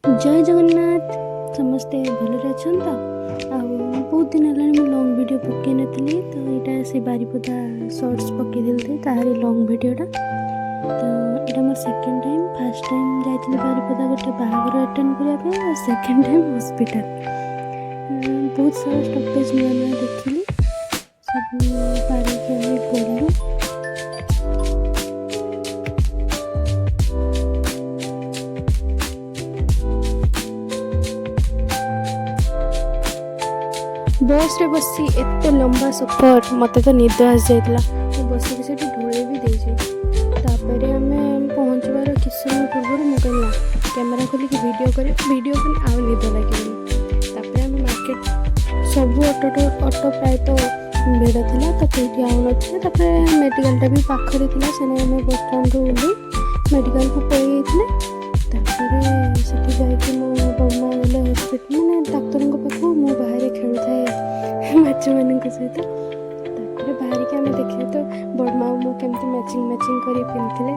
जय जगन्नाथ समस्ते भलरे अच्छा बहुत दिन है लॉन्ग वीडियो पकई नी तो यहाँ से बारिपदा शॉर्ट्स पकईदे तारी लॉन्ग वीडियोटा तो यहाँ more second time fast time जाइए बारिपदा गोटे बाहागर अटेंड करने और सेकेंड टाइम हॉस्पिटल बहुत सारा स्टॉपेज नुआ नुआ देखिली सब पार गलु बस रे बसी एत लंबा सफर मत तो निद आसी जाता बस से ढोले भी देपर आम पहुँचबार कि समय पूर्व मुझे ना कैमेरा खोलिक वीडियो करे वीडियो कले आउ निद लगे आम मार्केट सब ऑटो प्रायतः भिड़ था तो कहीं आउ ना मेडिकलटा भी पाखे था से बस स्टाण्ड ओह्ल मेडिकल को पलि जाइए मो बम्मा गले हस्पिटाल मैंने डाक्तर पाख मु बाहर खेलु थाए माछ मान सहित बाहर के आम देखिए तो बड़मा मु केमती मैचिंग कर पिंधे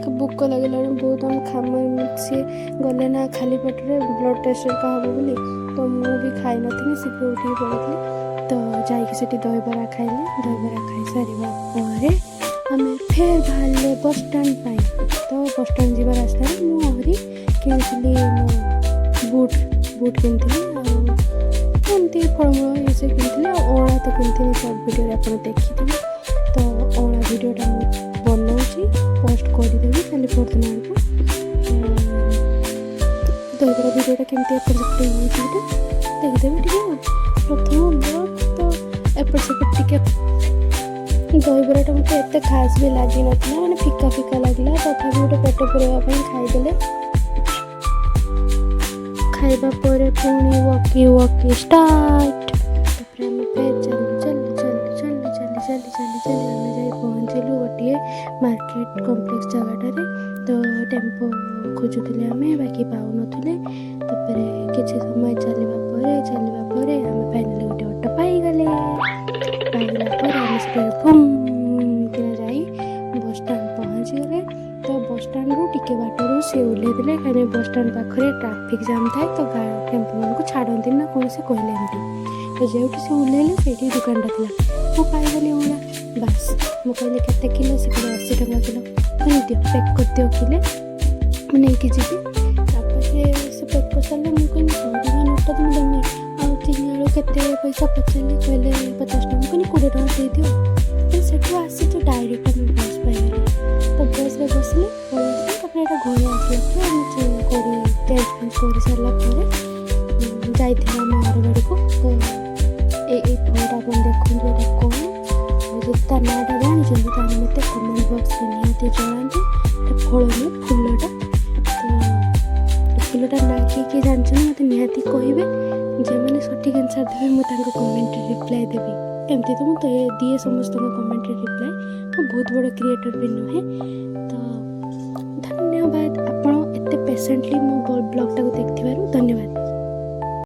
तो भोक लगे बहुत आम खाम सी गले ना खाली पेटे ब्लड टेस्ट का हम बोली तो मु भी खाई नी शीघ्र उठिक पड़ी तो जाकि दहीबरा खाइले दहीबरा खाई सारे आम फेर बाहर बस स्टाण्ड तो बस स्टाण्ड जी रास्तार मुझे किनी मो बुट किनी एमती फलमूल ये सब किनी अँला तो किनी सब वीडियो आप देखी तो अँला वीडियोटा बनाऊँगी पोस्ट करदेवी खाली परदिन दहीबरा वीडियोटा केमती एपट सेपट देखदेवी प्रथम तो एपट सेपट टे दहीबराटा मत एत खास भी लगी ना मैंने फिका फिका लगला तथा गोटे पेट पूरवाई खाईदे खाइबा पुणी वकी स्टार्ट आम फिर चली आम पहुँचलु गोटे मार्केट कम्प्लेक्स जगह तो टेम्पो खोजुले आम बाकी पाऊन किसी समय चलवा आम फाइनाली गोटे ऑटो पाईगले बस स्टाण्ड पहुँची गले तो बस स्टाण्ड रू टिके बाटर सी ओह्लैदे कहीं बस स्टाण्ड पाखे ट्राफिक जाम थाए तो टेम्पो मान को छाड़ती ना कौन से कहले एमती तो जो से ओह्लैले से दुकानटा था मु पाईगली ओला बास मु कहली केते किलो से 80 टंका किलो कहली दियो पैक कर दियो किले मुझे जी से पैक कर सारे मुझे 100 टका नोटा तो देमी आनी आलू के पैसा पचारे कहले 50 टका कहनी 20 टका दे दियो सेठू आसी तो डायरेक्ट आम बस पाइगली तो बस में बसली घर आसला चेंज कर सारापर जाइए आम अरबाड़ी को तो ये फलटा आप देखते कौन ता नाटा जानते तो आम मत कमेंट बक्स में निहाती जनाती फल नहीं फुलटा तो फुलटा ना किए जानते मत निहाती कहे जो मैंने सठिक आंसर देवे मुझे कमेंट रिप्लाई देवी एमती तो मुझे दिए समस्त कमेंट रिप्लाई तो बहुत बड़ा क्रिएटर भी नुहे तो धन्यवाद आपण एते पेशेंटली मो ब्लॉग टाको देखथिबारु धन्यवाद।